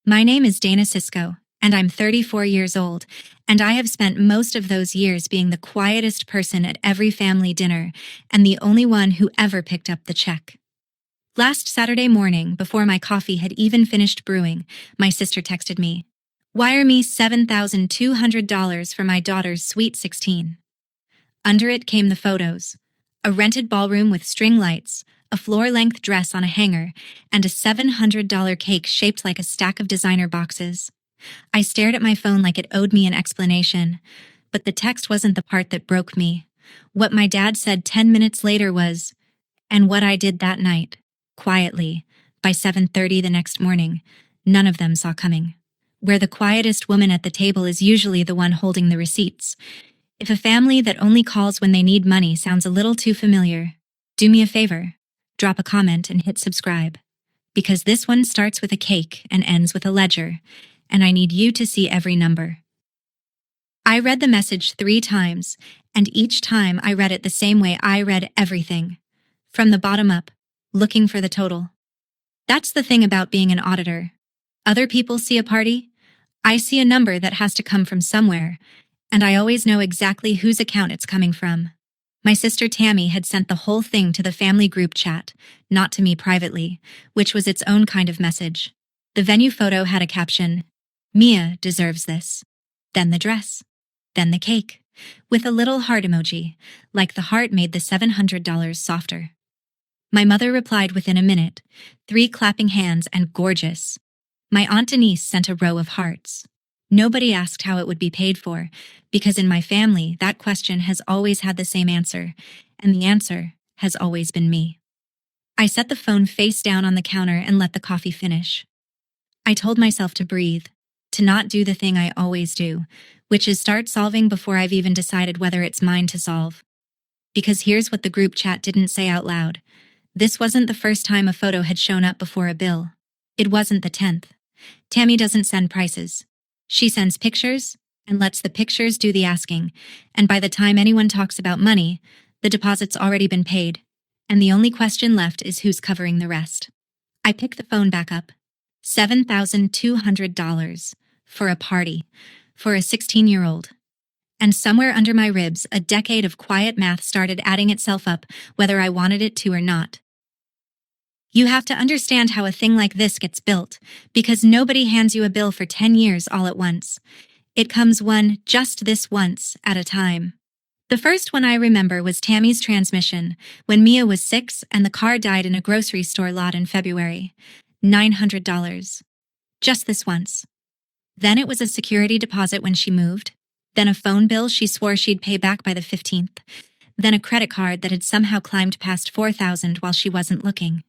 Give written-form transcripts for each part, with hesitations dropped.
My name is Dana Cisco, and I'm 34 years old, and I have spent most of those years being the quietest person at every family dinner and the only one who ever picked up the check. Last Saturday morning, before my coffee had even finished brewing, my sister texted me, "Wire me $7,200 for my daughter's Sweet 16. Under it came the photos: a rented ballroom with string lights, a floor-length dress on a hanger, and a $700 cake shaped like a stack of designer boxes. I stared at my phone like it owed me an explanation, but the text wasn't the part that broke me. What my dad said 10 minutes later was, "And what I did that night, quietly, by 7:30 the next morning, none of them saw coming." Where the quietest woman at the table is usually the one holding the receipts. If a family that only calls when they need money sounds a little too familiar, do me a favor, drop a comment and hit subscribe. Because this one starts with a cake and ends with a ledger, and I need you to see every number. I read the message 3 times, and each time I read it the same way I read everything. From the bottom up, looking for the total. That's the thing about being an auditor. Other people see a party, I see a number that has to come from somewhere, and I always know exactly whose account it's coming from. My sister Tammy had sent the whole thing to the family group chat, not to me privately, which was its own kind of message. The venue photo had a caption, "Mia deserves this." Then the dress. Then the cake, with a little heart emoji, like the heart made the $700 softer. My mother replied within a minute, 3 clapping hands and gorgeous. My Aunt Denise sent a row of hearts. Nobody asked how it would be paid for, because in my family, that question has always had the same answer, and the answer has always been me. I set the phone face down on the counter and let the coffee finish. I told myself to breathe, to not do the thing I always do, which is start solving before I've even decided whether it's mine to solve. Because here's what the group chat didn't say out loud. This wasn't the first time a photo had shown up before a bill. It wasn't the 10th. Tammy doesn't send prices. She sends pictures and lets the pictures do the asking, and by the time anyone talks about money, the deposit's already been paid, and the only question left is who's covering the rest. I pick the phone back up. $7,200 for a party, for a 16-year-old. And somewhere under my ribs, a decade of quiet math started adding itself up, whether I wanted it to or not. You have to understand how a thing like this gets built, because nobody hands you a bill for 10 years all at once. It comes one, just this once, at a time. The first one I remember was Tammy's transmission, when Mia was 6 and the car died in a grocery store lot in February. $900. Just this once. Then it was a security deposit when she moved. Then a phone bill she swore she'd pay back by the 15th. Then a credit card that had somehow climbed past $4,000 while she wasn't looking.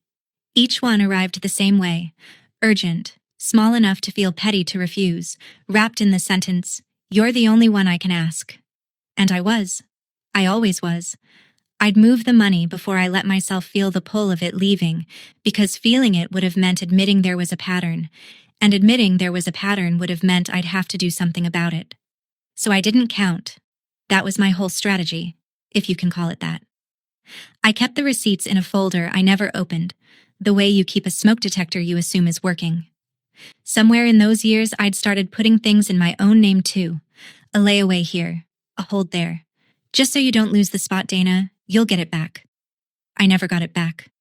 Each one arrived the same way, urgent, small enough to feel petty to refuse, wrapped in the sentence, "You're the only one I can ask." And I was. I always was. I'd move the money before I let myself feel the pull of it leaving, because feeling it would have meant admitting there was a pattern, and admitting there was a pattern would have meant I'd have to do something about it. So I didn't count. That was my whole strategy, if you can call it that. I kept the receipts in a folder I never opened, the way you keep a smoke detector you assume is working. Somewhere in those years, I'd started putting things in my own name too. A layaway here, a hold there. "Just so you don't lose the spot, Dana, you'll get it back." I never got it back.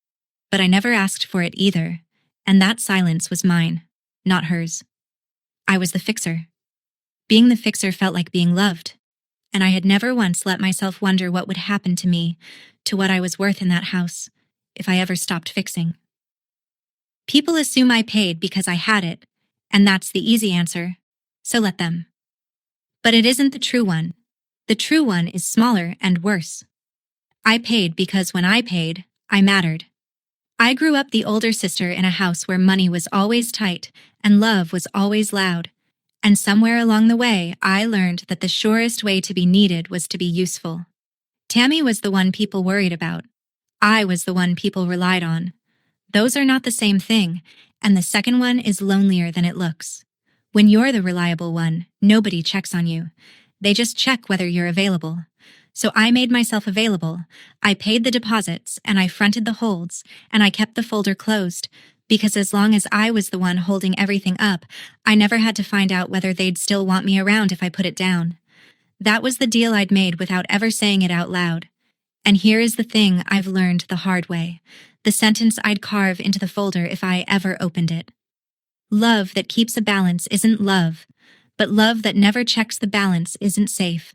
But I never asked for it either, and that silence was mine, not hers. I was the fixer. Being the fixer felt like being loved, and I had never once let myself wonder what would happen to me, to what I was worth in that house, if I ever stopped fixing. People assume I paid because I had it, and that's the easy answer, so let them. But it isn't the true one. The true one is smaller and worse. I paid because when I paid, I mattered. I grew up the older sister in a house where money was always tight and love was always loud, and somewhere along the way, I learned that the surest way to be needed was to be useful. Tammy was the one people worried about. I was the one people relied on. Those are not the same thing, and the second one is lonelier than it looks. When you're the reliable one, nobody checks on you. They just check whether you're available. So I made myself available. I paid the deposits, and I fronted the holds, and I kept the folder closed, because as long as I was the one holding everything up, I never had to find out whether they'd still want me around if I put it down. That was the deal I'd made without ever saying it out loud. And here is the thing I've learned the hard way, the sentence I'd carve into the folder if I ever opened it. Love that keeps a balance isn't love, but love that never checks the balance isn't safe.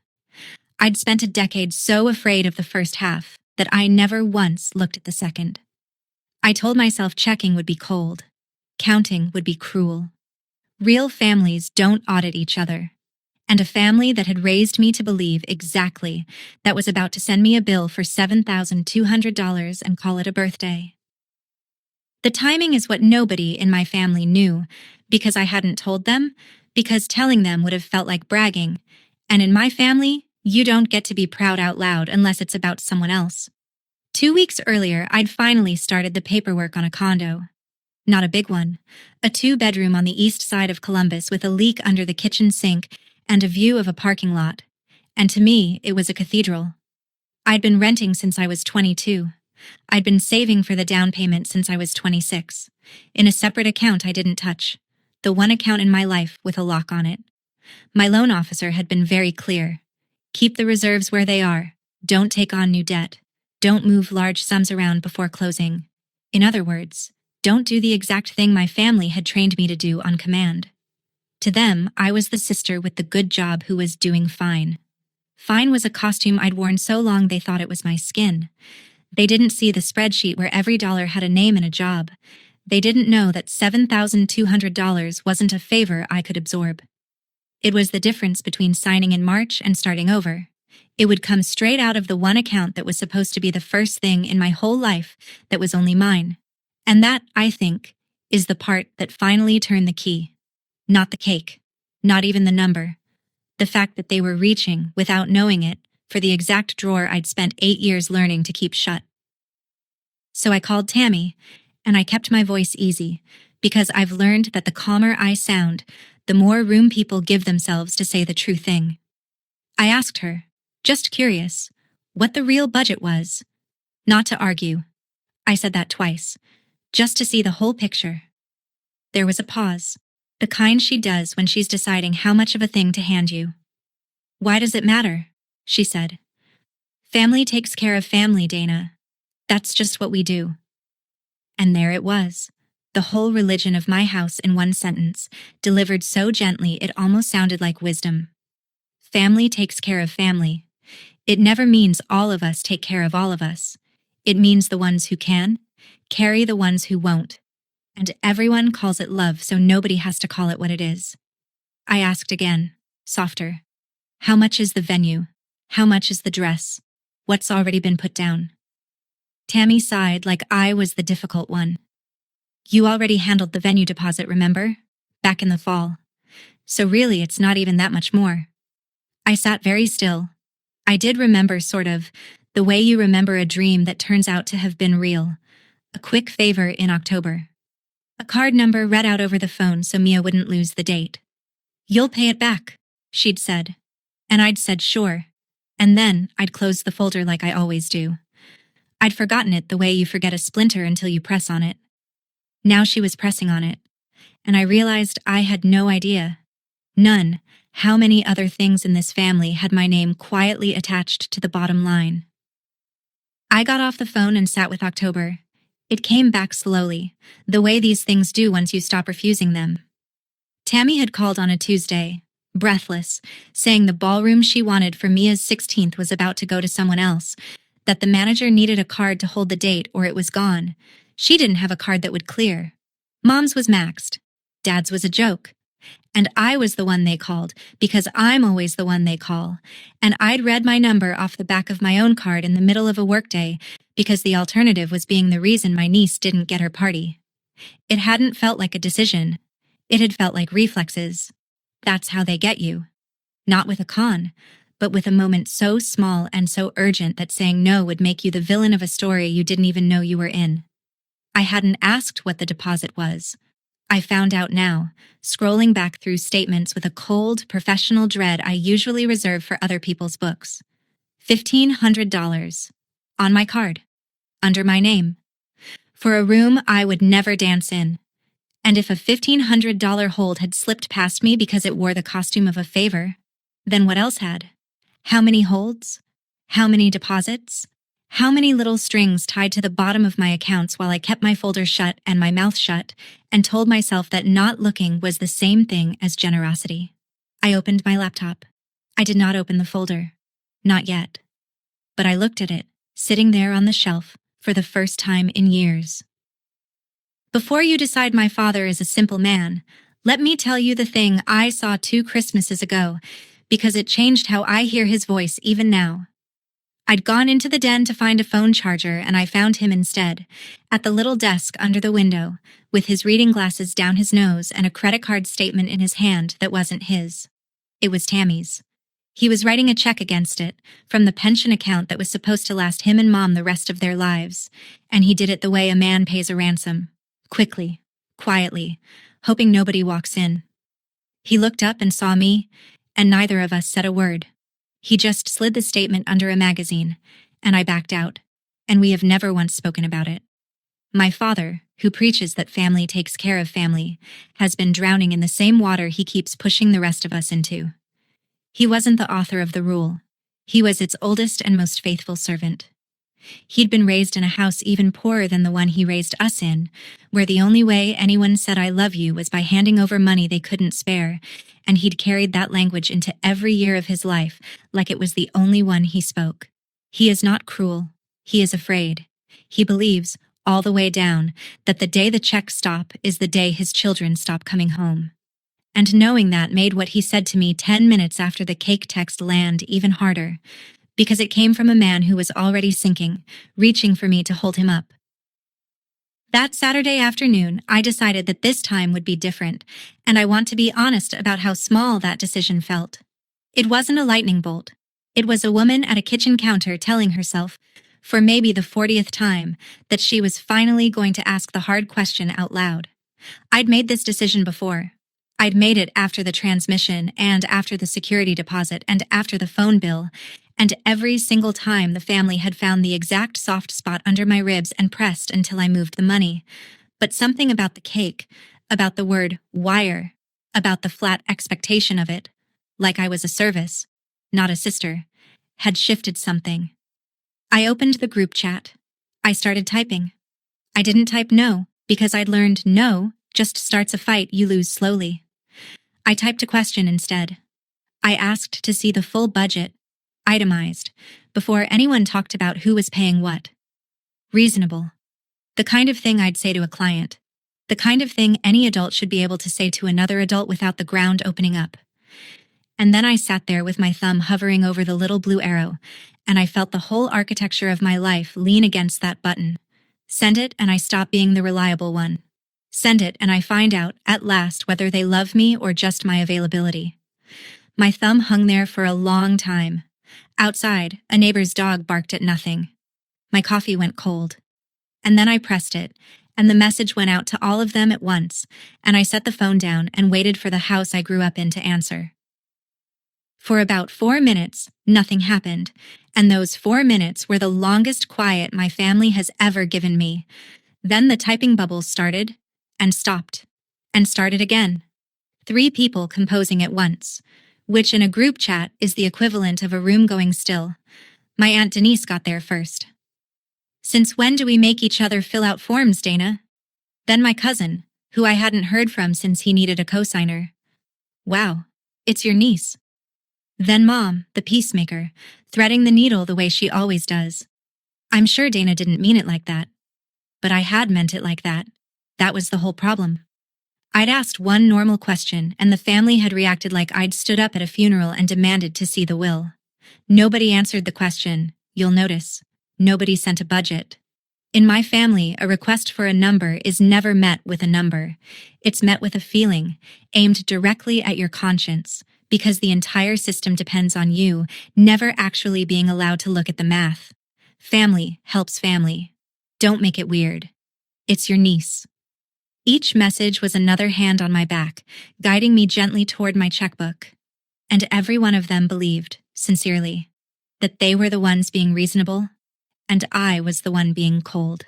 I'd spent a decade so afraid of the first half that I never once looked at the second. I told myself checking would be cold. Counting would be cruel. Real families don't audit each other. And a family that had raised me to believe exactly that was about to send me a bill for $7,200 and call it a birthday. The timing is what nobody in my family knew, because I hadn't told them, because telling them would have felt like bragging. And in my family, you don't get to be proud out loud unless it's about someone else. 2 weeks earlier, I'd finally started the paperwork on a condo. Not a big one. A 2-bedroom on the east side of Columbus with a leak under the kitchen sink and a view of a parking lot. And to me, it was a cathedral. I'd been renting since I was 22. I'd been saving for the down payment since I was 26. In a separate account I didn't touch. The one account in my life with a lock on it. My loan officer had been very clear. Keep the reserves where they are. Don't take on new debt. Don't move large sums around before closing. In other words, don't do the exact thing my family had trained me to do on command. To them, I was the sister with the good job who was doing fine. Fine was a costume I'd worn so long they thought it was my skin. They didn't see the spreadsheet where every dollar had a name and a job. They didn't know that $7,200 wasn't a favor I could absorb. It was the difference between signing in March and starting over. It would come straight out of the one account that was supposed to be the first thing in my whole life that was only mine. And that, I think, is the part that finally turned the key. Not the cake. Not even the number. The fact that they were reaching, without knowing it, for the exact drawer I'd spent 8 years learning to keep shut. So I called Tammy, and I kept my voice easy, because I've learned that the calmer I sound, the more room people give themselves to say the true thing. I asked her, just curious, what the real budget was. Not to argue. I said that twice, just to see the whole picture. There was a pause, the kind she does when she's deciding how much of a thing to hand you. Why does it matter? She said. Family takes care of family, Dana. That's just what we do. And there it was, the whole religion of my house in one sentence, delivered so gently it almost sounded like wisdom. Family takes care of family. It never means all of us take care of all of us. It means the ones who can, carry the ones who won't. And everyone calls it love, so nobody has to call it what it is. I asked again, softer. How much is the venue? How much is the dress? What's already been put down? Tammy sighed like I was the difficult one. You already handled the venue deposit, remember? Back in the fall. So really, it's not even that much more. I sat very still. I did remember, sort of, the way you remember a dream that turns out to have been real. A quick favor in October. A card number read out over the phone so Mia wouldn't lose the date. You'll pay it back, she'd said. And I'd said sure. And then I'd closed the folder like I always do. I'd forgotten it the way you forget a splinter until you press on it. Now she was pressing on it. And I realized I had no idea. None. How many other things in this family had my name quietly attached to the bottom line? I got off the phone and sat with October. It came back slowly, the way these things do once you stop refusing them. Tammy had called on a Tuesday, breathless, saying the ballroom she wanted for Mia's 16th was about to go to someone else, that the manager needed a card to hold the date or it was gone. She didn't have a card that would clear. Mom's was maxed. Dad's was a joke. And I was the one they called, because I'm always the one they call. And I'd read my number off the back of my own card in the middle of a workday, because the alternative was being the reason my niece didn't get her party. It hadn't felt like a decision. It had felt like reflexes. That's how they get you. Not with a con, but with a moment so small and so urgent that saying no would make you the villain of a story you didn't even know you were in. I hadn't asked what the deposit was. I found out now, scrolling back through statements with a cold, professional dread I usually reserve for other people's books. $1,500. On my card. Under my name. for a room I would never dance in. And if a $1,500 hold had slipped past me because it wore the costume of a favor, then what else had? How many holds? How many deposits? How many little strings tied to the bottom of my accounts while I kept my folder shut and my mouth shut and told myself that not looking was the same thing as generosity? I opened my laptop. I did not open the folder. Not yet. But I looked at it, sitting there on the shelf, for the first time in years. Before you decide my father is a simple man, let me tell you the thing I saw 2 Christmases ago, because it changed how I hear his voice even now. I'd gone into the den to find a phone charger, and I found him instead, at the little desk under the window, with his reading glasses down his nose and a credit card statement in his hand that wasn't his. It was Tammy's. He was writing a check against it, from the pension account that was supposed to last him and Mom the rest of their lives, and he did it the way a man pays a ransom. Quickly, quietly, hoping nobody walks in. He looked up and saw me, and neither of us said a word. He just slid the statement under a magazine, and I backed out, and we have never once spoken about it. My father, who preaches that family takes care of family, has been drowning in the same water he keeps pushing the rest of us into. He wasn't the author of the rule. He was its oldest and most faithful servant. He'd been raised in a house even poorer than the one he raised us in, where the only way anyone said I love you was by handing over money they couldn't spare, and he'd carried that language into every year of his life like it was the only one he spoke. He is not cruel. He is afraid. He believes, all the way down, that the day the checks stop is the day his children stop coming home. And knowing that made what he said to me 10 minutes after the cake text land even harder, because it came from a man who was already sinking, reaching for me to hold him up. That Saturday afternoon, I decided that this time would be different, and I want to be honest about how small that decision felt. It wasn't a lightning bolt. It was a woman at a kitchen counter telling herself, for maybe the 40th time, that she was finally going to ask the hard question out loud. I'd made this decision before. I'd made it after the transmission and after the security deposit and after the phone bill, and every single time the family had found the exact soft spot under my ribs and pressed until I moved the money. But something about the cake, about the word wire, about the flat expectation of it, like I was a service, not a sister, had shifted something. I opened the group chat. I started typing. I didn't type no, because I'd learned no just starts a fight you lose slowly. I typed a question instead. I asked to see the full budget, itemized, before anyone talked about who was paying what. Reasonable. The kind of thing I'd say to a client. The kind of thing any adult should be able to say to another adult without the ground opening up. And then I sat there with my thumb hovering over the little blue arrow, and I felt the whole architecture of my life lean against that button. Send it and I stop being the reliable one. Send it and I find out, at last, whether they love me or just my availability. My thumb hung there for a long time. Outside, a neighbor's dog barked at nothing. My coffee went cold. And then I pressed it, and the message went out to all of them at once, and I set the phone down and waited for the house I grew up in to answer. For about 4 minutes, nothing happened, and those 4 minutes were the longest quiet my family has ever given me. Then the typing bubbles started, and stopped, and started again. 3 people composing at once, which in a group chat is the equivalent of a room going still. My Aunt Denise got there first. Since when do we make each other fill out forms, Dana? Then my cousin, who I hadn't heard from since he needed a cosigner. Wow, it's your niece. Then Mom, the peacemaker, threading the needle the way she always does. I'm sure Dana didn't mean it like that. But I had meant it like that. That was the whole problem. I'd asked one normal question, and the family had reacted like I'd stood up at a funeral and demanded to see the will. Nobody answered the question, you'll notice. Nobody sent a budget. In my family, a request for a number is never met with a number. It's met with a feeling, aimed directly at your conscience, because the entire system depends on you never actually being allowed to look at the math. Family helps family. Don't make it weird. It's your niece. Each message was another hand on my back, guiding me gently toward my checkbook. And every one of them believed, sincerely, that they were the ones being reasonable, and I was the one being cold.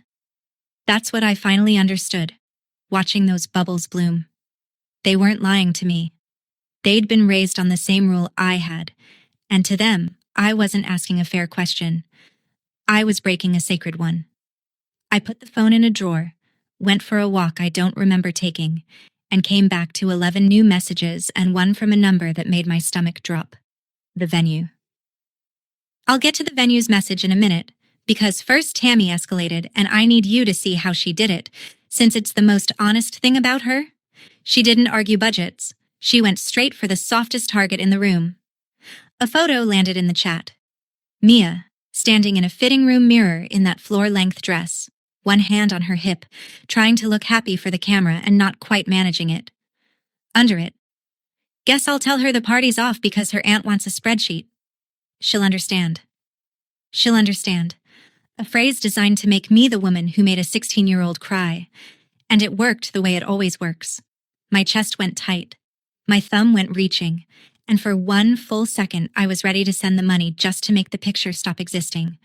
That's what I finally understood, watching those bubbles bloom. They weren't lying to me. They'd been raised on the same rule I had, and to them, I wasn't asking a fair question. I was breaking a sacred one. I put the phone in a drawer, went for a walk I don't remember taking, and came back to 11 new messages and one from a number that made my stomach drop. The venue. I'll get to the venue's message in a minute, because first Tammy escalated and I need you to see how she did it, since it's the most honest thing about her. She didn't argue budgets. She went straight for the softest target in the room. A photo landed in the chat. Mia, standing in a fitting room mirror in that floor-length dress, one hand on her hip, trying to look happy for the camera and not quite managing it. Under it, guess I'll tell her the party's off because her aunt wants a spreadsheet. She'll understand. She'll understand. A phrase designed to make me the woman who made a 16-year-old cry. And it worked the way it always works. My chest went tight. My thumb went reaching. And for one full second, I was ready to send the money just to make the picture stop existing.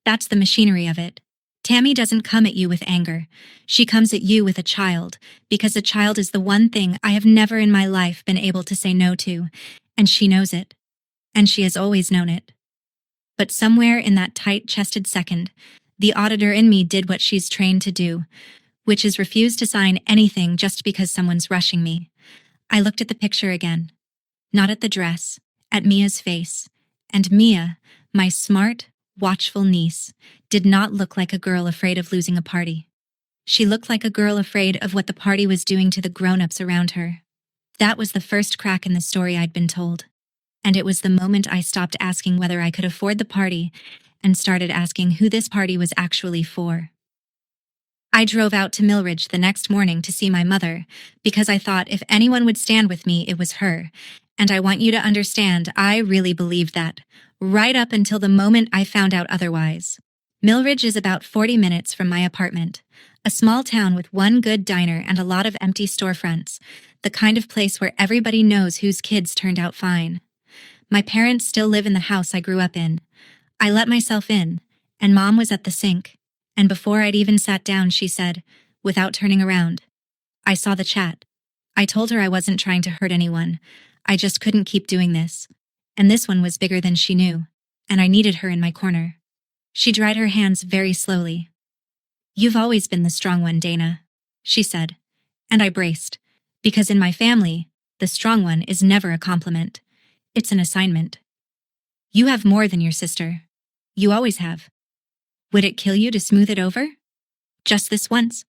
That's the machinery of it. Tammy doesn't come at you with anger. She comes at you with a child, because a child is the one thing I have never in my life been able to say no to, and she knows it. And she has always known it. But somewhere in that tight-chested second, the auditor in me did what she's trained to do, which is refuse to sign anything just because someone's rushing me. I looked at the picture again. Not at the dress, at Mia's face. And Mia, my smart, watchful niece, did not look like a girl afraid of losing a party. She looked like a girl afraid of what the party was doing to the grown-ups around her. That was the first crack in the story I'd been told. And it was the moment I stopped asking whether I could afford the party and started asking who this party was actually for. I drove out to Millridge the next morning to see my mother, because I thought if anyone would stand with me, it was her. And I want you to understand, I really believed that, right up until the moment I found out otherwise. Millridge is about 40 minutes from my apartment, a small town with one good diner and a lot of empty storefronts, the kind of place where everybody knows whose kids turned out fine. My parents still live in the house I grew up in. I let myself in, and Mom was at the sink, and before I'd even sat down, she said, without turning around, I saw the chat. I told her I wasn't trying to hurt anyone. I just couldn't keep doing this. And this one was bigger than she knew, and I needed her in my corner. She dried her hands very slowly. You've always been the strong one, Dana, she said, and I braced, because in my family, the strong one is never a compliment. It's an assignment. You have more than your sister. You always have. Would it kill you to smooth it over? Just this once?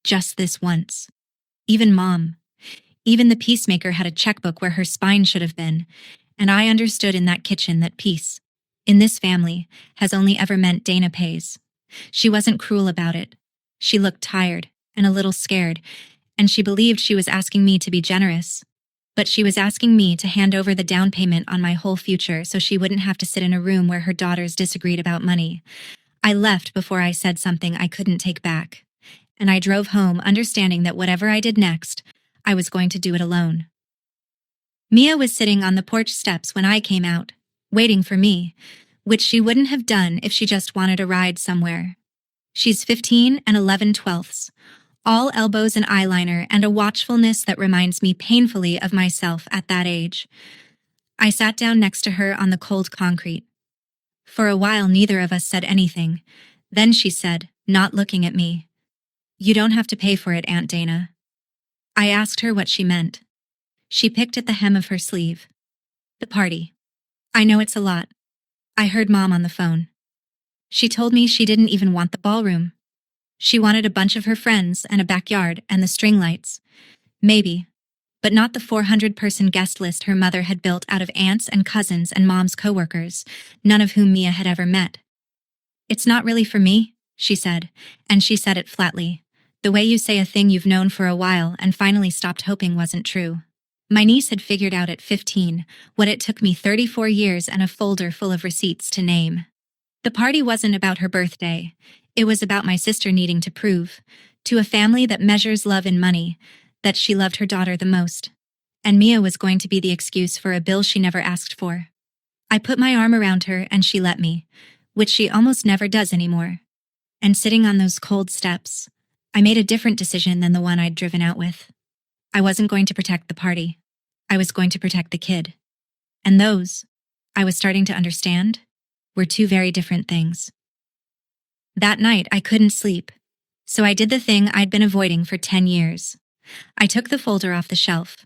Just this once. Even Mom. Even the peacemaker had a checkbook where her spine should have been, and I understood in that kitchen that peace, in this family, has only ever meant Dana pays. She wasn't cruel about it. She looked tired and a little scared, and she believed she was asking me to be generous. But she was asking me to hand over the down payment on my whole future so she wouldn't have to sit in a room where her daughters disagreed about money. I left before I said something I couldn't take back, and I drove home understanding that whatever I did next, I was going to do it alone. Mia was sitting on the porch steps when I came out, waiting for me, which she wouldn't have done if she just wanted a ride somewhere. She's 15 and 11/12, all elbows and eyeliner and a watchfulness that reminds me painfully of myself at that age. I sat down next to her on the cold concrete. For a while, neither of us said anything. Then she said, not looking at me, You don't have to pay for it, Aunt Dana. I asked her what she meant. She picked at the hem of her sleeve. The party. I know it's a lot. I heard Mom on the phone. She told me she didn't even want the ballroom. She wanted a bunch of her friends and a backyard and the string lights. Maybe, but not the 400-person guest list her mother had built out of aunts and cousins and Mom's coworkers, none of whom Mia had ever met. It's not really for me, she said, and she said it flatly, the way you say a thing you've known for a while and finally stopped hoping wasn't true. My niece had figured out at 15 what it took me 34 years and a folder full of receipts to name. The party wasn't about her birthday. It was about my sister needing to prove, to a family that measures love in money, that she loved her daughter the most. And Mia was going to be the excuse for a bill she never asked for. I put my arm around her and she let me, which she almost never does anymore. And sitting on those cold steps, I made a different decision than the one I'd driven out with. I wasn't going to protect the party. I was going to protect the kid. And those, I was starting to understand, were two very different things. That night, I couldn't sleep. So I did the thing I'd been avoiding for 10 years. I took the folder off the shelf.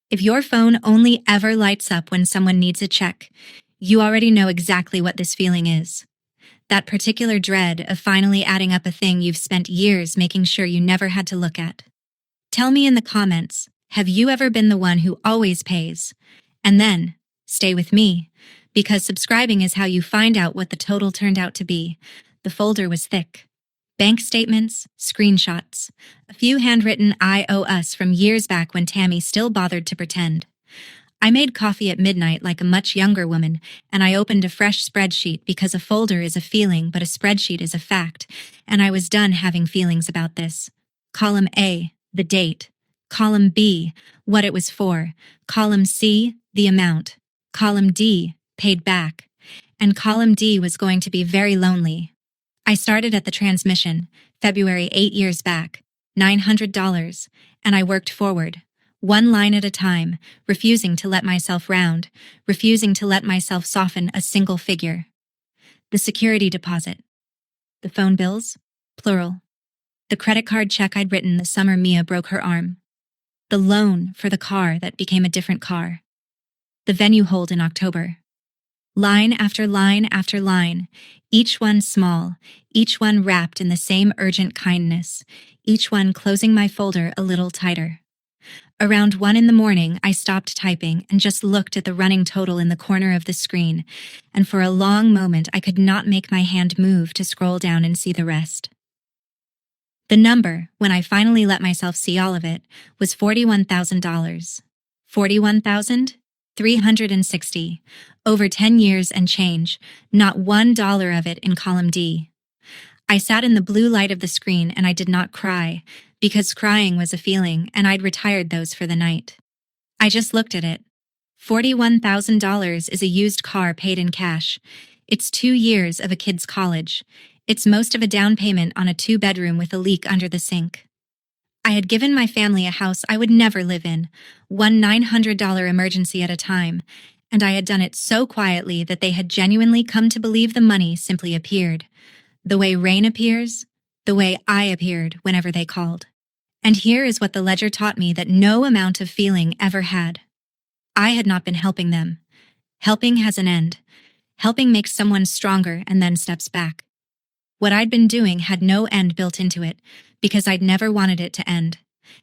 If your phone only ever lights up when someone needs a check, you already know exactly what this feeling is. That particular dread of finally adding up a thing you've spent years making sure you never had to look at. Tell me in the comments, have you ever been the one who always pays? And then, stay with me, because subscribing is how you find out what the total turned out to be. The folder was thick. Bank statements, screenshots, a few handwritten I owe us from years back when Tammy still bothered to pretend. I made coffee at midnight like a much younger woman, and I opened a fresh spreadsheet because a folder is a feeling but a spreadsheet is a fact, and I was done having feelings about this. Column A, the date. Column B, what it was for. Column C, the amount. Column D, paid back. And column D was going to be very lonely. I started at the transmission, February 8 years back, $900, and I worked forward, one line at a time, refusing to let myself round, refusing to let myself soften a single figure. The security deposit. The phone bills, plural. The credit card check I'd written the summer Mia broke her arm. The loan for the car that became a different car. The venue hold in October. Line after line after line, each one small, each one wrapped in the same urgent kindness, each one closing my folder a little tighter. Around 1 a.m, I stopped typing and just looked at the running total in the corner of the screen, and for a long moment I could not make my hand move to scroll down and see the rest. The number, when I finally let myself see all of it, was $41,000. $41,360. Over 10 years and change, not $1 of it in column D. I sat in the blue light of the screen and I did not cry, because crying was a feeling and I'd retired those for the night. I just looked at it. $41,000 is a used car paid in cash. It's 2 years of a kid's college. It's most of a down payment on a 2-bedroom with a leak under the sink. I had given my family a house I would never live in, one $900 emergency at a time, and I had done it so quietly that they had genuinely come to believe the money simply appeared. The way rain appears, the way I appeared whenever they called. And here is what the ledger taught me that no amount of feeling ever had. I had not been helping them. Helping has an end. Helping makes someone stronger and then steps back. What I'd been doing had no end built into it, because I'd never wanted it to end.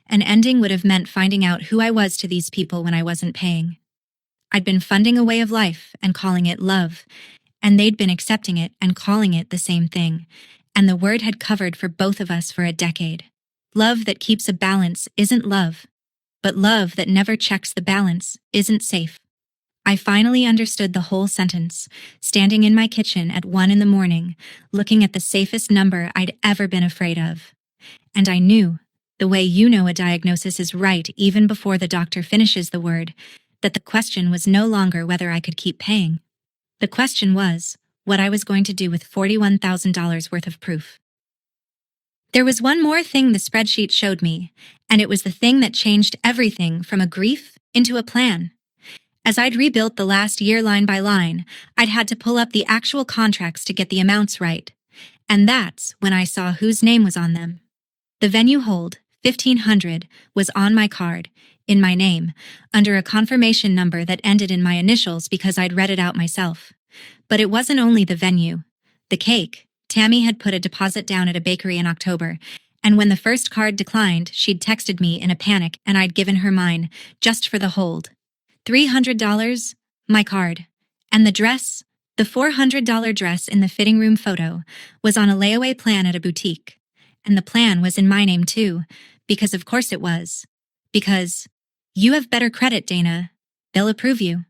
An ending would have meant finding out who I was to these people when I wasn't paying. I'd been funding a way of life and calling it love, and they'd been accepting it and calling it the same thing, and the word had covered for both of us for a decade. Love that keeps a balance isn't love, but love that never checks the balance isn't safe. I finally understood the whole sentence, standing in my kitchen at 1 a.m, looking at the safest number I'd ever been afraid of. And I knew, the way you know a diagnosis is right even before the doctor finishes the word, that the question was no longer whether I could keep paying. The question was what I was going to do with $41,000 worth of proof. There was one more thing the spreadsheet showed me, and it was the thing that changed everything from a grief into a plan. As I'd rebuilt the last year line by line, I'd had to pull up the actual contracts to get the amounts right. And that's when I saw whose name was on them. The venue hold, 1500, was on my card, in my name, under a confirmation number that ended in my initials because I'd read it out myself. But it wasn't only the venue. The cake. Tammy had put a deposit down at a bakery in October, and when the first card declined, she'd texted me in a panic and I'd given her mine, just for the hold. $300, my card. And the dress, the $400 dress in the fitting room photo, was on a layaway plan at a boutique. And the plan was in my name too, because of course it was. Because you have better credit, Dana. They'll approve you.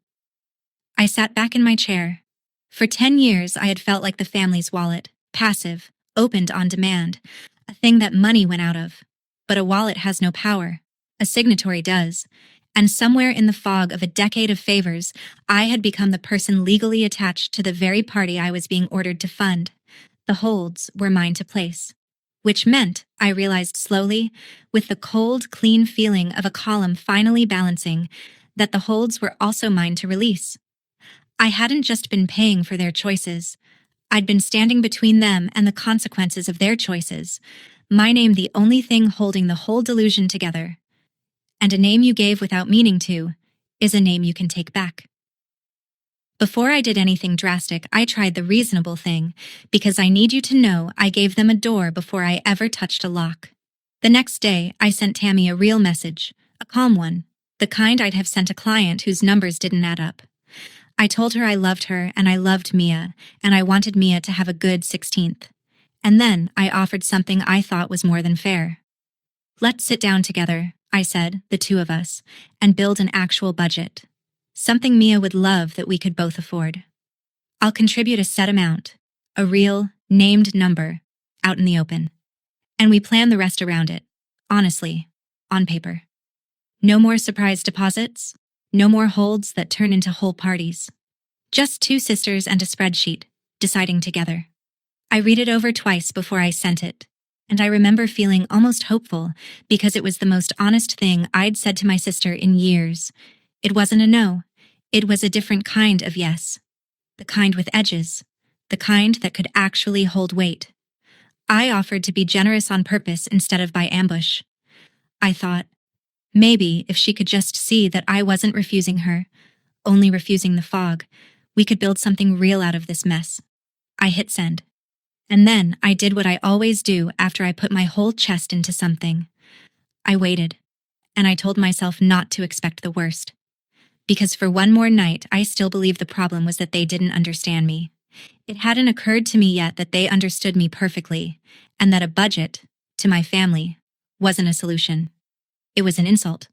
I sat back in my chair. For 10 years, I had felt like the family's wallet, passive, opened on demand, a thing that money went out of. But a wallet has no power. A signatory does. And somewhere in the fog of a decade of favors, I had become the person legally attached to the very party I was being ordered to fund. The holds were mine to place, which meant, I realized slowly, with the cold, clean feeling of a column finally balancing, that the holds were also mine to release. I hadn't just been paying for their choices. I'd been standing between them and the consequences of their choices. My name the only thing holding the whole delusion together. And a name you gave without meaning to is a name you can take back. Before I did anything drastic, I tried the reasonable thing, because I need you to know I gave them a door before I ever touched a lock. The next day, I sent Tammy a real message, a calm one, the kind I'd have sent a client whose numbers didn't add up. I told her I loved her and I loved Mia, and I wanted Mia to have a good 16th. And then I offered something I thought was more than fair. Let's sit down together, I said, the two of us, and build an actual budget. Something Mia would love that we could both afford. I'll contribute a set amount, a real, named number, out in the open. And we plan the rest around it, honestly, on paper. No more surprise deposits, no more holds that turn into whole parties. Just two sisters and a spreadsheet, deciding together. I read it over twice before I sent it, and I remember feeling almost hopeful because it was the most honest thing I'd said to my sister in years. It wasn't a no. It was a different kind of yes. The kind with edges. The kind that could actually hold weight. I offered to be generous on purpose instead of by ambush. I thought, maybe if she could just see that I wasn't refusing her, only refusing the fog, we could build something real out of this mess. I hit send. And then I did what I always do after I put my whole chest into something. I waited, and I told myself not to expect the worst. Because for one more night, I still believed the problem was that they didn't understand me. It hadn't occurred to me yet that they understood me perfectly, and that a budget, to my family, wasn't a solution. It was an insult.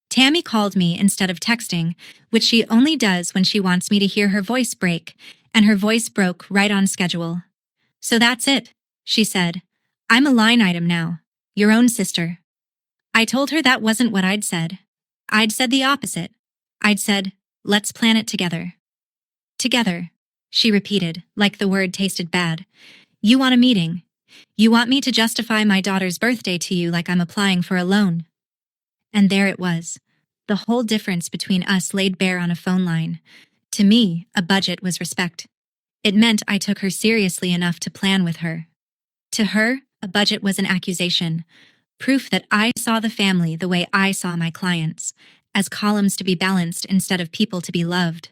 Tammy called me instead of texting, which she only does when she wants me to hear her voice break, and her voice broke right on schedule. So that's it, she said. I'm a line item now, your own sister. I told her that wasn't what I'd said. I'd said the opposite. I'd said, let's plan it together. Together, she repeated, like the word tasted bad. You want a meeting. You want me to justify my daughter's birthday to you like I'm applying for a loan. And there it was. The whole difference between us laid bare on a phone line. To me, a budget was respect. It meant I took her seriously enough to plan with her. To her, a budget was an accusation. Proof that I saw the family the way I saw my clients, as columns to be balanced instead of people to be loved.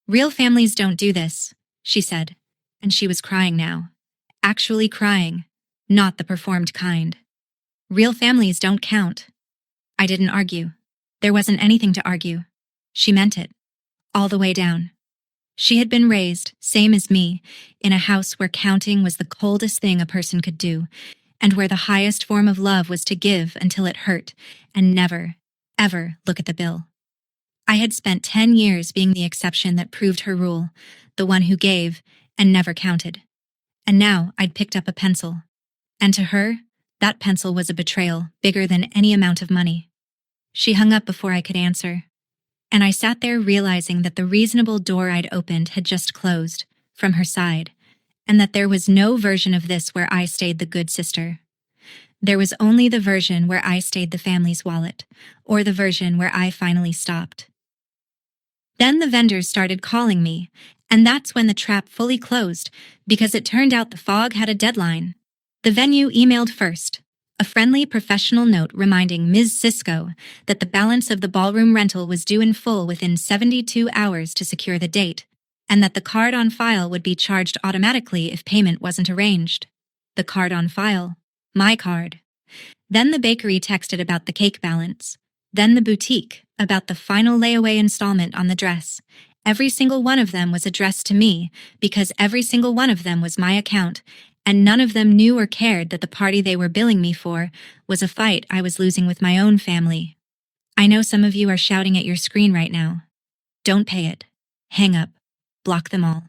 Real families don't do this, she said, and she was crying now. Actually crying, not the performed kind. Real families don't count. I didn't argue. There wasn't anything to argue. She meant it, all the way down. She had been raised, same as me, in a house where counting was the coldest thing a person could do, and where the highest form of love was to give until it hurt, and never, ever look at the bill. I had spent 10 years being the exception that proved her rule, the one who gave and never counted. And now I'd picked up a pencil. And to her, that pencil was a betrayal bigger than any amount of money. She hung up before I could answer. And I sat there realizing that the reasonable door I'd opened had just closed, from her side, and that there was no version of this where I stayed the good sister. There was only the version where I stayed the family's wallet, or the version where I finally stopped. Then the vendors started calling me, and that's when the trap fully closed, because it turned out the fog had a deadline. The venue emailed first, a friendly professional note reminding Ms. Cisco that the balance of the ballroom rental was due in full within 72 hours to secure the date, and that the card on file would be charged automatically if payment wasn't arranged. The card on file. My card. Then the bakery texted about the cake balance. Then the boutique about the final layaway installment on the dress. Every single one of them was addressed to me because every single one of them was my account, and none of them knew or cared that the party they were billing me for was a fight I was losing with my own family. I know some of you are shouting at your screen right now. Don't pay it. Hang up. Block them all.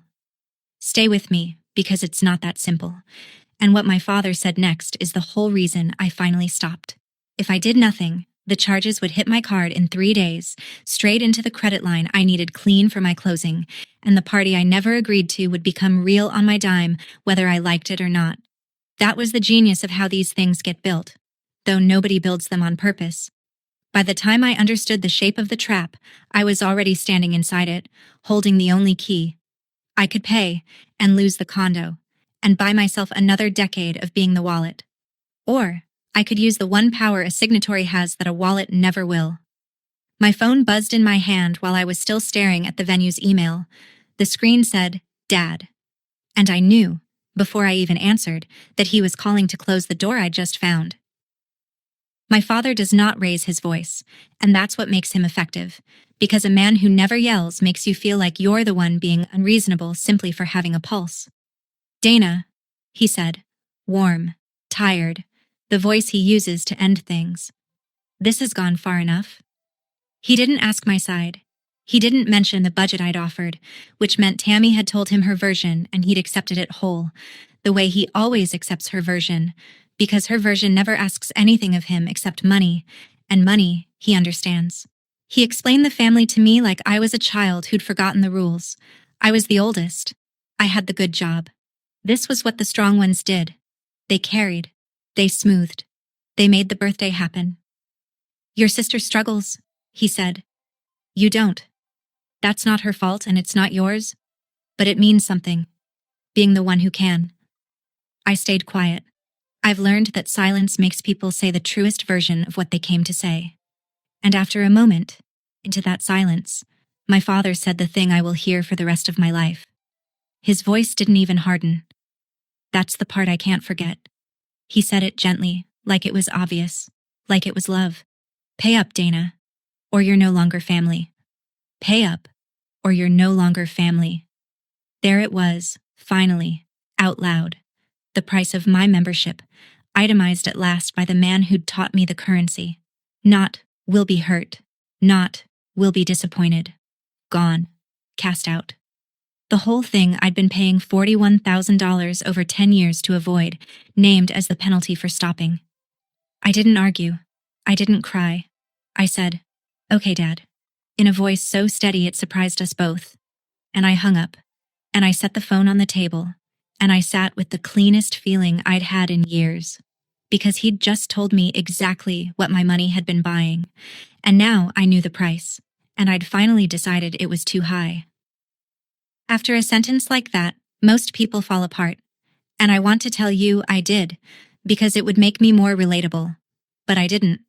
Stay with me, because it's not that simple. And what my father said next is the whole reason I finally stopped. If I did nothing, The charges would hit my card in 3 days, straight into the credit line I needed clean for my closing, and the party I never agreed to would become real on my dime, whether I liked it or not. That was the genius of how these things get built, though nobody builds them on purpose. By the time I understood the shape of the trap, I was already standing inside it, holding the only key. I could pay and lose the condo, and buy myself another decade of being the wallet. Or I could use the one power a signatory has that a wallet never will. My phone buzzed in my hand while I was still staring at the venue's email. The screen said, "Dad." And I knew, before I even answered, that he was calling to close the door I'd just found. My father does not raise his voice, and that's what makes him effective, because a man who never yells makes you feel like you're the one being unreasonable simply for having a pulse. "Dana," he said, warm, tired, the voice he uses to end things. "This has gone far enough." He didn't ask my side. He didn't mention the budget I'd offered, which meant Tammy had told him her version and he'd accepted it whole, the way he always accepts her version, because her version never asks anything of him except money, and money, he understands. He explained the family to me like I was a child who'd forgotten the rules. I was the oldest. I had the good job. This was what the strong ones did. They carried. They smoothed. They made the birthday happen. "Your sister struggles," he said. "You don't. That's not her fault and it's not yours. But it means something, being the one who can." I stayed quiet. I've learned that silence makes people say the truest version of what they came to say. And after a moment, into that silence, my father said the thing I will hear for the rest of my life. His voice didn't even harden. "That's the part I can't forget." He said it gently, like it was obvious, like it was love. "Pay up, Dana, or you're no longer family. Pay up, or you're no longer family." There it was, finally, out loud. The price of my membership, itemized at last by the man who'd taught me the currency. Not, "will be hurt." Not, "will be disappointed." Gone. Cast out. The whole thing I'd been paying $41,000 over 10 years to avoid, named as the penalty for stopping. I didn't argue. I didn't cry. I said, "Okay, Dad," in a voice so steady it surprised us both. And I hung up. And I set the phone on the table. And I sat with the cleanest feeling I'd had in years. Because he'd just told me exactly what my money had been buying. And now I knew the price. And I'd finally decided it was too high. After a sentence like that, most people fall apart. And I want to tell you I did, because it would make me more relatable. But I didn't.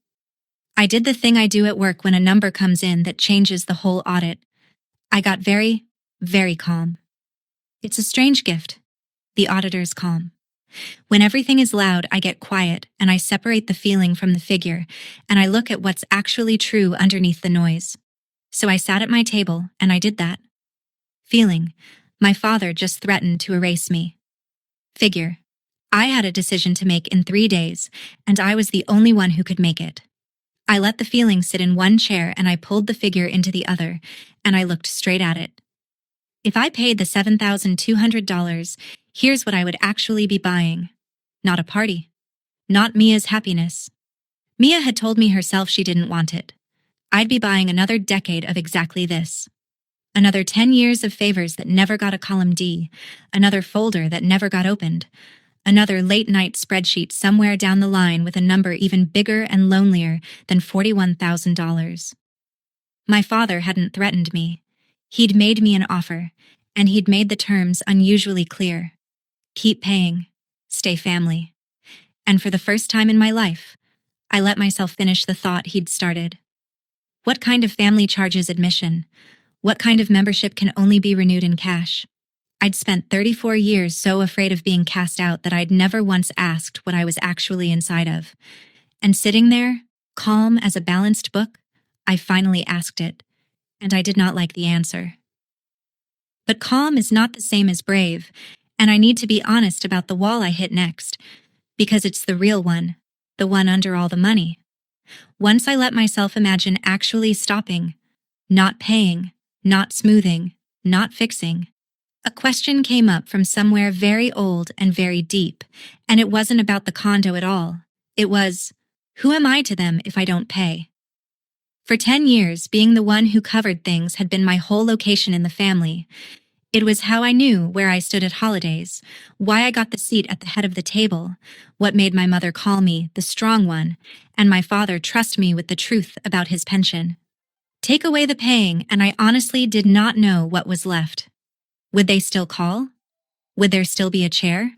I did the thing I do at work when a number comes in that changes the whole audit. I got very, very calm. It's a strange gift, the auditor's calm. When everything is loud, I get quiet and I separate the feeling from the figure, and I look at what's actually true underneath the noise. So I sat at my table and I did that. Feeling, my father just threatened to erase me. Figure, I had a decision to make in 3 days, and I was the only one who could make it. I let the feeling sit in one chair and I pulled the figure into the other, and I looked straight at it. If I paid the $7,200, here's what I would actually be buying. Not a party. Not Mia's happiness. Mia had told me herself she didn't want it. I'd be buying another decade of exactly this. Another 10 years of favors that never got a column D. Another folder that never got opened. Another late-night spreadsheet somewhere down the line with a number even bigger and lonelier than $41,000. My father hadn't threatened me. He'd made me an offer, and he'd made the terms unusually clear. Keep paying. Stay family. And for the first time in my life, I let myself finish the thought he'd started. What kind of family charges admission? What kind of membership can only be renewed in cash? I'd spent 34 years so afraid of being cast out that I'd never once asked what I was actually inside of. And sitting there, calm as a balanced book, I finally asked it, and I did not like the answer. But calm is not the same as brave, and I need to be honest about the wall I hit next, because it's the real one, the one under all the money. Once I let myself imagine actually stopping, not paying, not smoothing, not fixing, a question came up from somewhere very old and very deep, and it wasn't about the condo at all. It was, Who am I to them if I don't pay? For 10 years, being the one who covered things had been my whole location in the family. It was how I knew where I stood at holidays, why I got the seat at the head of the table, what made my mother call me the strong one, and my father trust me with the truth about his pension. Take away the paying, and I honestly did not know what was left. Would they still call? Would there still be a chair?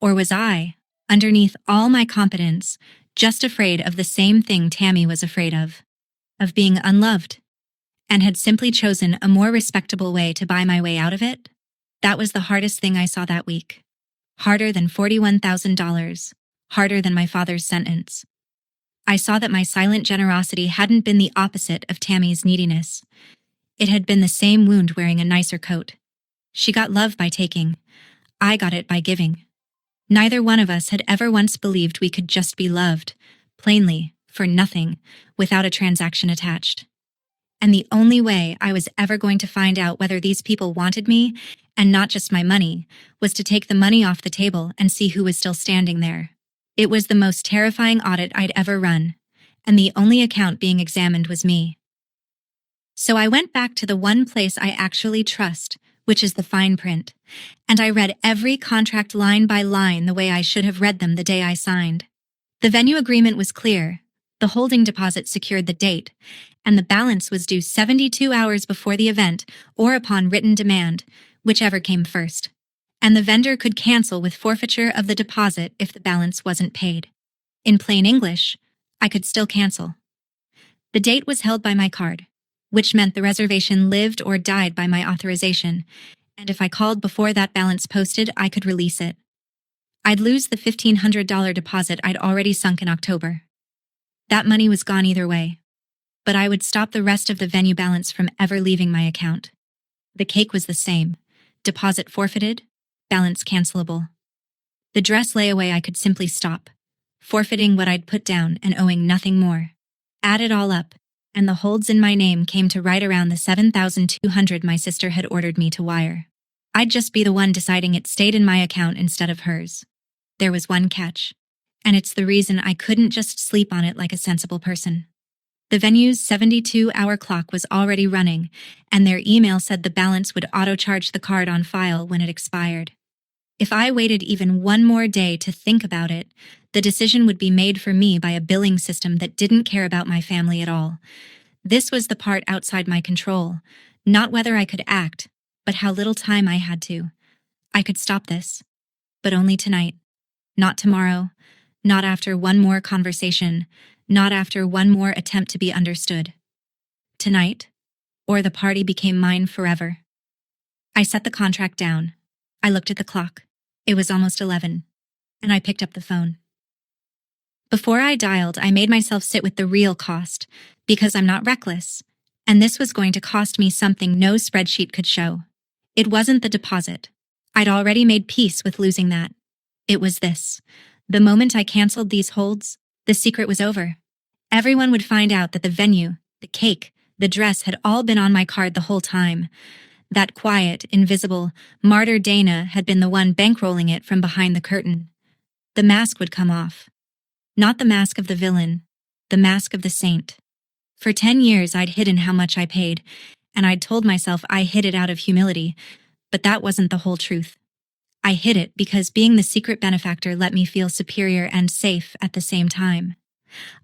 Or was I, underneath all my competence, just afraid of the same thing Tammy was afraid of being unloved, and had simply chosen a more respectable way to buy my way out of it? That was the hardest thing I saw that week. Harder than $41,000. Harder than my father's sentence. I saw that my silent generosity hadn't been the opposite of Tammy's neediness. It had been the same wound wearing a nicer coat. She got love by taking. I got it by giving. Neither one of us had ever once believed we could just be loved, plainly, for nothing, without a transaction attached. And the only way I was ever going to find out whether these people wanted me, and not just my money, was to take the money off the table and see who was still standing there. It was the most terrifying audit I'd ever run, and the only account being examined was me. So I went back to the one place I actually trust, which is the fine print, and I read every contract line by line the way I should have read them the day I signed. The venue agreement was clear, the holding deposit secured the date, and the balance was due 72 hours before the event or upon written demand, whichever came first. And the vendor could cancel with forfeiture of the deposit if the balance wasn't paid. In plain English, I could still cancel. The date was held by my card, which meant the reservation lived or died by my authorization, and if I called before that balance posted, I could release it. I'd lose the $1,500 deposit I'd already sunk in October. That money was gone either way, but I would stop the rest of the venue balance from ever leaving my account. The cake was the same: deposit forfeited, balance cancelable. The dress layaway I could simply stop, forfeiting what I'd put down and owing nothing more. Add it all up, and the holds in my name came to right around the $7,200 my sister had ordered me to wire. I'd just be the one deciding it stayed in my account instead of hers. There was one catch, and it's the reason I couldn't just sleep on it like a sensible person. The venue's 72-hour clock was already running, and their email said the balance would auto-charge the card on file when it expired. If I waited even one more day to think about it, the decision would be made for me by a billing system that didn't care about my family at all. This was the part outside my control, not whether I could act, but how little time I had to. I could stop this, but only tonight, not tomorrow, not after one more conversation, not after one more attempt to be understood. Tonight, or the party became mine forever. I set the contract down. I looked at the clock. It was almost 11, and I picked up the phone. Before I dialed, I made myself sit with the real cost, because I'm not reckless, and this was going to cost me something no spreadsheet could show. It wasn't the deposit. I'd already made peace with losing that. It was this. The moment I canceled these holds, the secret was over. Everyone would find out that the venue, the cake, the dress had all been on my card the whole time. That quiet, invisible, martyr Dana had been the one bankrolling it from behind the curtain. The mask would come off. Not the mask of the villain, the mask of the saint. For 10 years I'd hidden how much I paid, and I'd told myself I hid it out of humility, but that wasn't the whole truth. I hid it because being the secret benefactor let me feel superior and safe at the same time.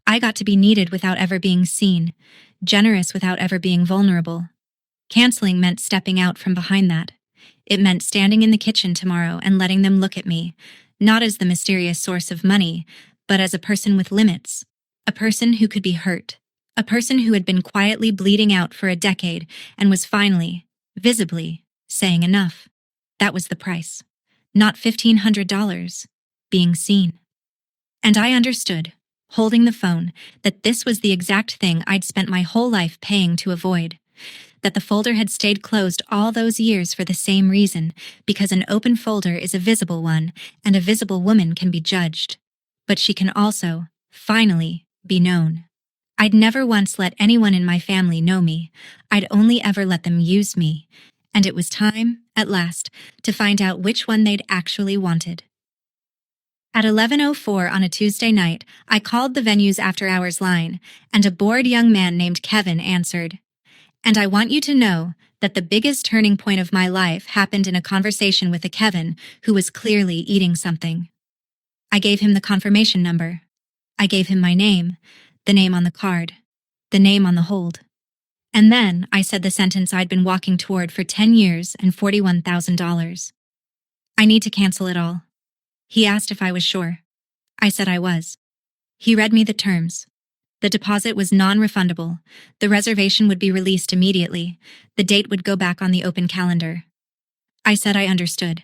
I got to be needed without ever being seen, generous without ever being vulnerable. Canceling meant stepping out from behind that. It meant standing in the kitchen tomorrow and letting them look at me, not as the mysterious source of money, but as a person with limits, a person who could be hurt, a person who had been quietly bleeding out for a decade and was finally, visibly, saying enough. That was the price. Not $1,500, being seen. And I understood, holding the phone, that this was the exact thing I'd spent my whole life paying to avoid. That the folder had stayed closed all those years for the same reason, because an open folder is a visible one, and a visible woman can be judged. But she can also, finally, be known. I'd never once let anyone in my family know me. I'd only ever let them use me. And it was time, at last, to find out which one they'd actually wanted. At 11:04 on a Tuesday night, I called the venue's after-hours line, and a bored young man named Kevin answered. And I want you to know that the biggest turning point of my life happened in a conversation with a Kevin who was clearly eating something. I gave him the confirmation number. I gave him my name, the name on the card, the name on the hold. And then I said the sentence I'd been walking toward for 10 years and $41,000. I need to cancel it all. He asked if I was sure. I said I was. He read me the terms. The deposit was non-refundable. The reservation would be released immediately. The date would go back on the open calendar. I said I understood.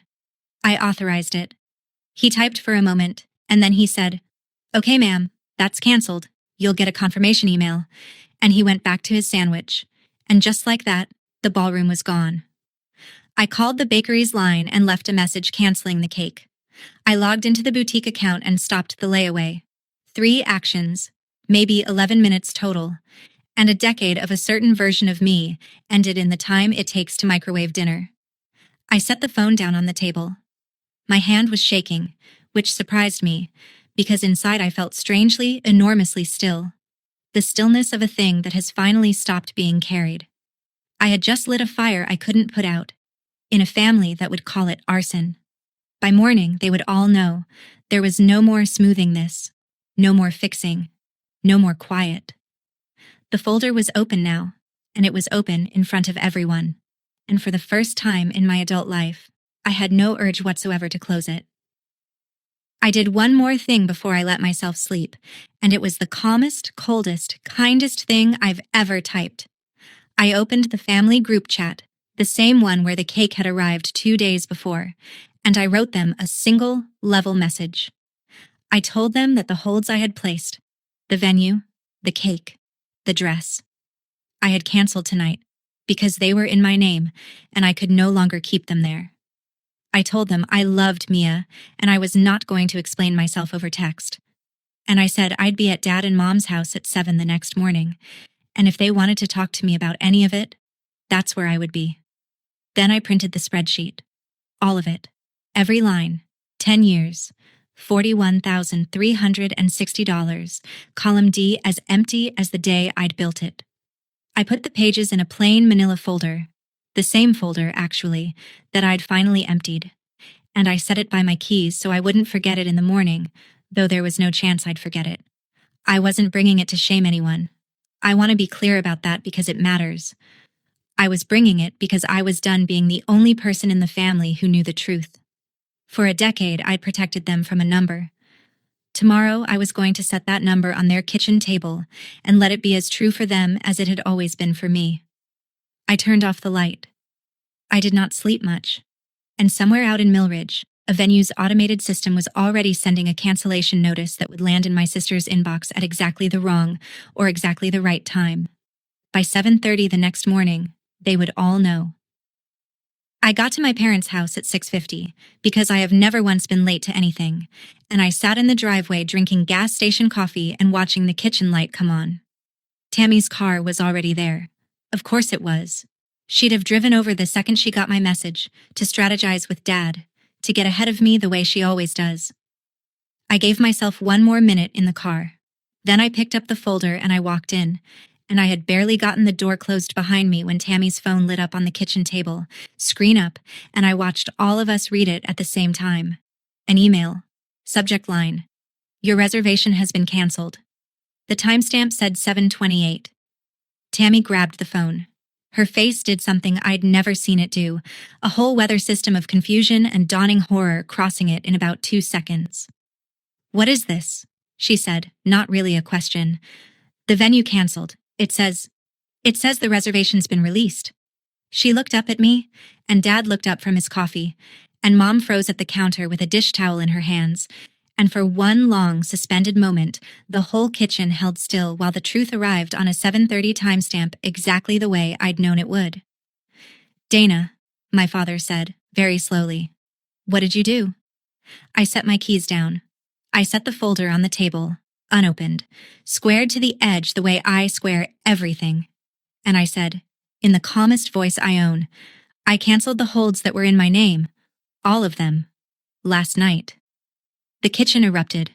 I authorized it. He typed for a moment, and then he said, "Okay, ma'am, that's canceled. You'll get a confirmation email." And he went back to his sandwich. And just like that, the ballroom was gone. I called the bakery's line and left a message canceling the cake. I logged into the boutique account and stopped the layaway. 3 actions, maybe 11 minutes total, and a decade of a certain version of me ended in the time it takes to microwave dinner. I set the phone down on the table. My hand was shaking, which surprised me, because inside I felt strangely, enormously still. The stillness of a thing that has finally stopped being carried. I had just lit a fire I couldn't put out, in a family that would call it arson. By morning, they would all know there was no more smoothing this, no more fixing, no more quiet. The folder was open now, and it was open in front of everyone. And for the first time in my adult life, I had no urge whatsoever to close it. I did one more thing before I let myself sleep, and it was the calmest, coldest, kindest thing I've ever typed. I opened the family group chat, the same one where the cake had arrived 2 days before, and I wrote them a single, level message. I told them that the holds I had placed, the venue, the cake, the dress, I had canceled tonight because they were in my name and I could no longer keep them there. I told them I loved Mia and I was not going to explain myself over text. And I said I'd be at Dad and Mom's house at 7 the next morning, and if they wanted to talk to me about any of it, that's where I would be. Then I printed the spreadsheet. All of it. Every line. 10 years. $41,360. Column D as empty as the day I'd built it. I put the pages in a plain manila folder. The same folder, actually, that I'd finally emptied. And I set it by my keys so I wouldn't forget it in the morning, though there was no chance I'd forget it. I wasn't bringing it to shame anyone. I want to be clear about that because it matters. I was bringing it because I was done being the only person in the family who knew the truth. For a decade, I'd protected them from a number. Tomorrow, I was going to set that number on their kitchen table and let it be as true for them as it had always been for me. I turned off the light. I did not sleep much. And somewhere out in Millridge, a venue's automated system was already sending a cancellation notice that would land in my sister's inbox at exactly the wrong or exactly the right time. By 7:30 the next morning, they would all know. I got to my parents' house at 6:50 because I have never once been late to anything, and I sat in the driveway drinking gas station coffee and watching the kitchen light come on. Tammy's car was already there. Of course it was. She'd have driven over the second she got my message, to strategize with Dad, to get ahead of me the way she always does. I gave myself one more minute in the car. Then I picked up the folder and I walked in, and I had barely gotten the door closed behind me when Tammy's phone lit up on the kitchen table, screen up, and I watched all of us read it at the same time. An email. Subject line. Your reservation has been canceled. The timestamp said 7:28. Tammy grabbed the phone. Her face did something I'd never seen it do, a whole weather system of confusion and dawning horror crossing it in about 2 seconds. What is this? She said, not really a question. The venue canceled. It says the reservation's been released. She looked up at me, and Dad looked up from his coffee, and Mom froze at the counter with a dish towel in her hands, and for one long, suspended moment, the whole kitchen held still while the truth arrived on a 7:30 timestamp exactly the way I'd known it would. Dana, my father said, very slowly. What did you do? I set my keys down. I set the folder on the table, unopened, squared to the edge the way I square everything. And I said, in the calmest voice I own, I canceled the holds that were in my name, all of them, last night. The kitchen erupted.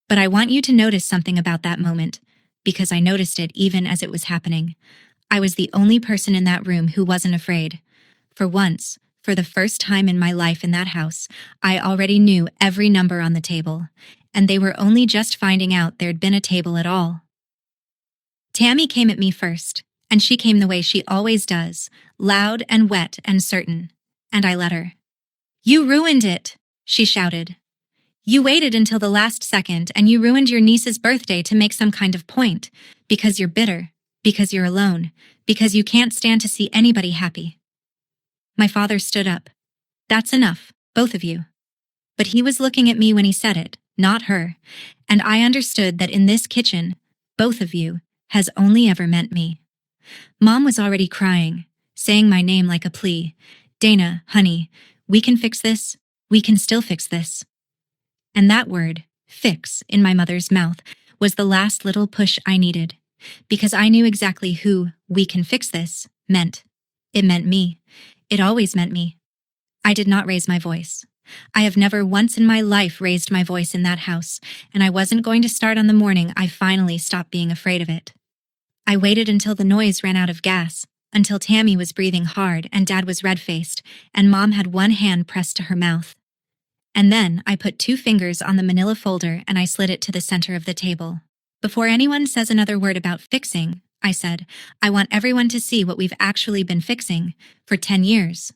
But I want you to notice something about that moment, because I noticed it even as it was happening. I was the only person in that room who wasn't afraid. For once, for the first time in my life in that house, I already knew every number on the table, and they were only just finding out there'd been a table at all. Tammy came at me first, and she came the way she always does, loud and wet and certain, and I let her. "You ruined it," she shouted. "You waited until the last second and you ruined your niece's birthday to make some kind of point, because you're bitter, because you're alone, because you can't stand to see anybody happy." My father stood up. "That's enough, both of you." But he was looking at me when he said it, not her, and I understood that in this kitchen, both of you, has only ever meant me. Mom was already crying, saying my name like a plea. "Dana, honey, we can fix this. We can still fix this." And that word, fix, in my mother's mouth, was the last little push I needed, because I knew exactly who "we can fix this" meant. It meant me. It always meant me. I did not raise my voice. I have never once in my life raised my voice in that house, and I wasn't going to start on the morning I finally stopped being afraid of it. I waited until the noise ran out of gas, until Tammy was breathing hard and Dad was red-faced, and Mom had one hand pressed to her mouth. And then I put 2 fingers on the manila folder and I slid it to the center of the table. "Before anyone says another word about fixing," I said, "I want everyone to see what we've actually been fixing for 10 years.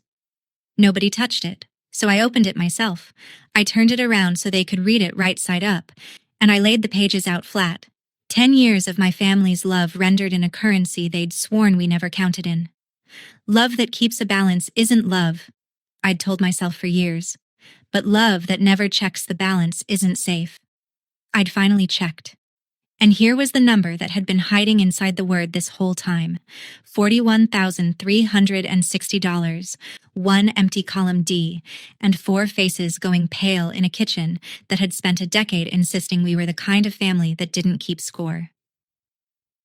Nobody touched it, so I opened it myself. I turned it around so they could read it right side up, and I laid the pages out flat. 10 years of my family's love rendered in a currency they'd sworn we never counted in. Love that keeps a balance isn't love, I'd told myself for years. But love that never checks the balance isn't safe. I'd finally checked. And here was the number that had been hiding inside the word this whole time. $41,360, 1 empty column D, and 4 faces going pale in a kitchen that had spent a decade insisting we were the kind of family that didn't keep score.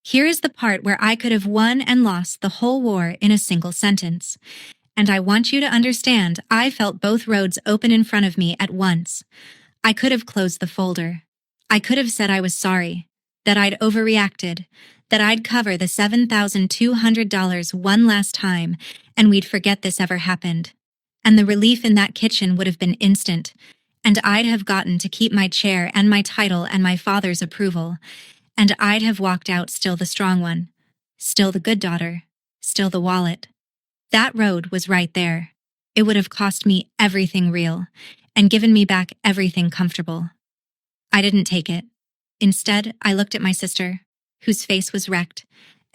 Here is the part where I could have won and lost the whole war in a single sentence. And I want you to understand, I felt both roads open in front of me at once. I could have closed the folder. I could have said I was sorry, that I'd overreacted, that I'd cover the $7,200 one last time, and we'd forget this ever happened. And the relief in that kitchen would have been instant, and I'd have gotten to keep my chair and my title and my father's approval, and I'd have walked out still the strong one, still the good daughter, still the wallet. That road was right there. It would have cost me everything real, and given me back everything comfortable. I didn't take it. Instead, I looked at my sister, whose face was wrecked,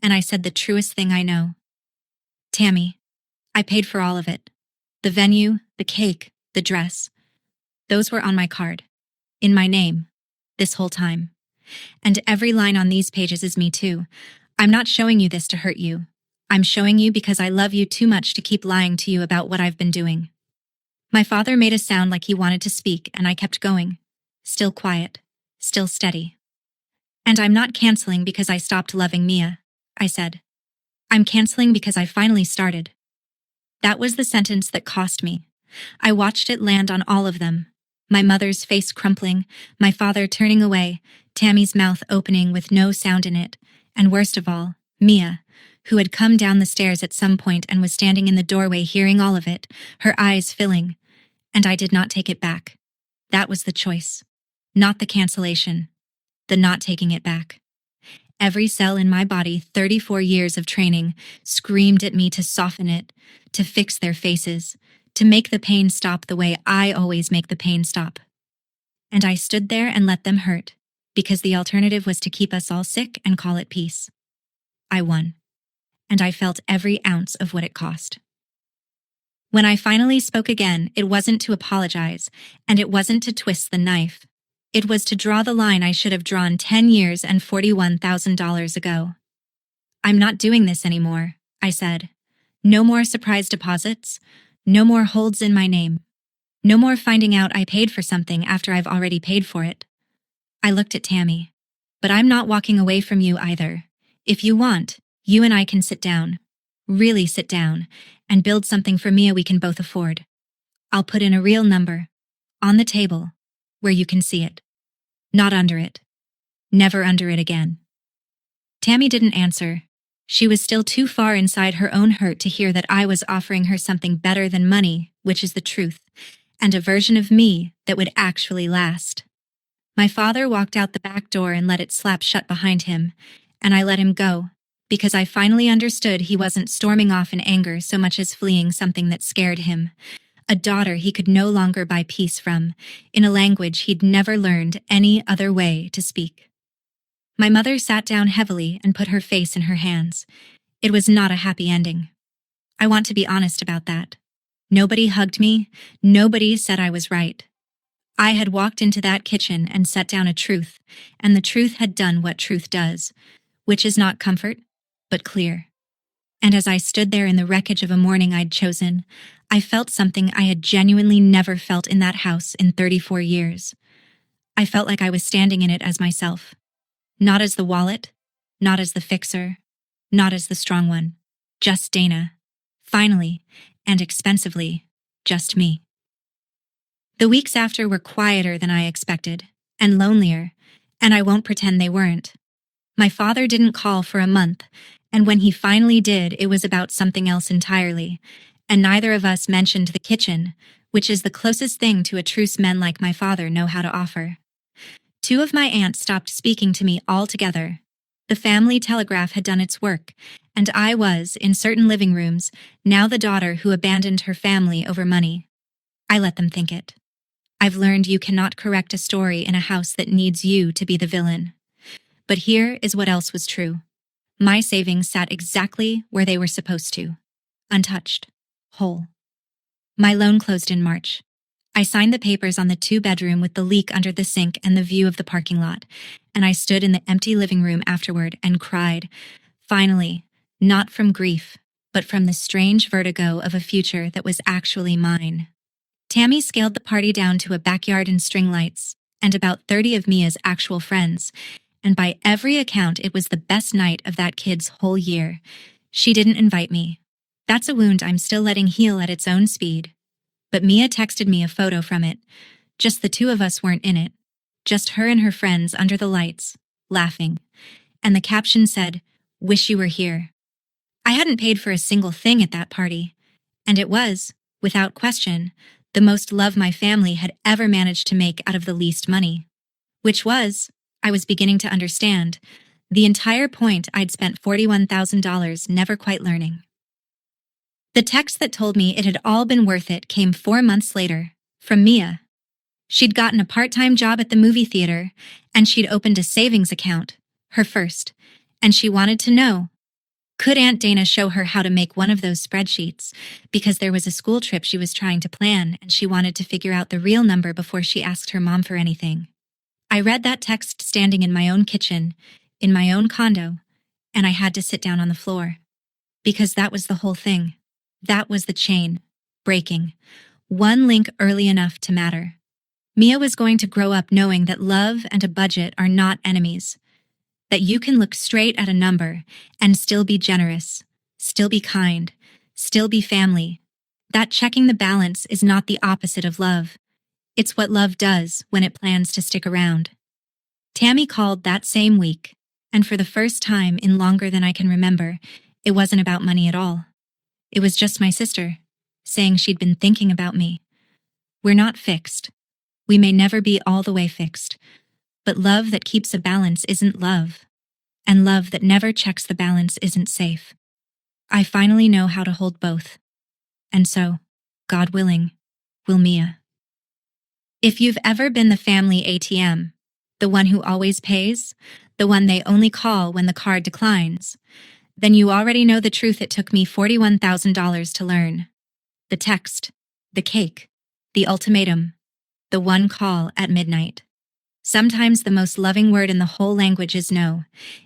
and I said the truest thing I know. "Tammy, I paid for all of it. The venue, the cake, the dress. Those were on my card, in my name, this whole time. And every line on these pages is me too. I'm not showing you this to hurt you. I'm showing you because I love you too much to keep lying to you about what I've been doing." My father made a sound like he wanted to speak, and I kept going. Still quiet, still steady. "And I'm not canceling because I stopped loving Mia," I said. "I'm canceling because I finally started." That was the sentence that cost me. I watched it land on all of them. My mother's face crumpling, my father turning away, Tammy's mouth opening with no sound in it, and worst of all, Mia, who had come down the stairs at some point and was standing in the doorway hearing all of it, her eyes filling. And I did not take it back. That was the choice. Not the cancellation. The not taking it back. Every cell in my body, 34 years of training, screamed at me to soften it, to fix their faces, to make the pain stop the way I always make the pain stop. And I stood there and let them hurt, because the alternative was to keep us all sick and call it peace. I won. And I felt every ounce of what it cost. When I finally spoke again, it wasn't to apologize, and it wasn't to twist the knife. It was to draw the line I should have drawn 10 years and $41,000 ago. "I'm not doing this anymore," I said. "No more surprise deposits. No more holds in my name. No more finding out I paid for something after I've already paid for it." I looked at Tammy. "But I'm not walking away from you either. If you want, you and I can sit down. Really sit down, and build something for Mia we can both afford. I'll put in a real number. On the table. where you can see it. Not under it. Never under it again. Tammy didn't answer. She was still too far inside her own hurt to hear that I was offering her something better than money, which is the truth, and a version of me that would actually last. My father walked out the back door and let it slap shut behind him, and I let him go, because I finally understood he wasn't storming off in anger so much as fleeing something that scared him, a daughter he could no longer buy peace from, in a language he'd never learned any other way to speak. My mother sat down heavily and put her face in her hands. It was not a happy ending. I want to be honest about that. Nobody hugged me. Nobody said I was right. I had walked into that kitchen and set down a truth, and the truth had done what truth does, which is not comfort, but clear. And as I stood there in the wreckage of a morning I'd chosen, I felt something I had genuinely never felt in that house in 34 years. I felt like I was standing in it as myself. Not as the wallet, not as the fixer, not as the strong one. Just Dana. Finally, and expensively, just me. The weeks after were quieter than I expected, and lonelier, and I won't pretend they weren't. My father didn't call for a month, and when he finally did, it was about something else entirely, and neither of us mentioned the kitchen, which is the closest thing to a truce men like my father know how to offer. 2 of my aunts stopped speaking to me altogether. The family telegraph had done its work, and I was, in certain living rooms, now the daughter who abandoned her family over money. I let them think it. I've learned you cannot correct a story in a house that needs you to be the villain. But here is what else was true. My savings sat exactly where they were supposed to. Untouched. Whole. My loan closed in March. I signed the papers on the 2-bedroom with the leak under the sink and the view of the parking lot, and I stood in the empty living room afterward and cried. Finally, not from grief, but from the strange vertigo of a future that was actually mine. Tammy scaled the party down to a backyard and string lights, and about 30 of Mia's actual friends, and by every account it was the best night of that kid's whole year. She didn't invite me. That's a wound I'm still letting heal at its own speed. But Mia texted me a photo from it. Just the 2 of us weren't in it. Just her and her friends under the lights, laughing. And the caption said, "Wish you were here." I hadn't paid for a single thing at that party, and it was, without question, the most love my family had ever managed to make out of the least money. Which was, I was beginning to understand, the entire point I'd spent $41,000 never quite learning. The text that told me it had all been worth it came 4 months later, from Mia. She'd gotten a part-time job at the movie theater, and she'd opened a savings account, her first, and she wanted to know, could Aunt Dana show her how to make one of those spreadsheets, because there was a school trip she was trying to plan and she wanted to figure out the real number before she asked her mom for anything. I read that text standing in my own kitchen, in my own condo, and I had to sit down on the floor. Because that was the whole thing. That was the chain, breaking. One link early enough to matter. Mia was going to grow up knowing that love and a budget are not enemies. That you can look straight at a number and still be generous, still be kind, still be family. That checking the balance is not the opposite of love. It's what love does when it plans to stick around. Tammy called that same week, and for the first time in longer than I can remember, it wasn't about money at all. It was just my sister, saying she'd been thinking about me. We're not fixed. We may never be all the way fixed, but love that keeps a balance isn't love, and love that never checks the balance isn't safe. I finally know how to hold both, and so, God willing, will Mia. If you've ever been the family ATM, the one who always pays, the one they only call when the card declines, then you already know the truth it took me $41,000 to learn. The text, the cake, the ultimatum, the one call at midnight. Sometimes the most loving word in the whole language is no.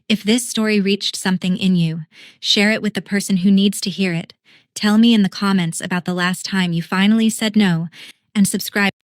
If this story reached something in you, share it with the person who needs to hear it. Tell me in the comments about the last time you finally said no, and subscribe.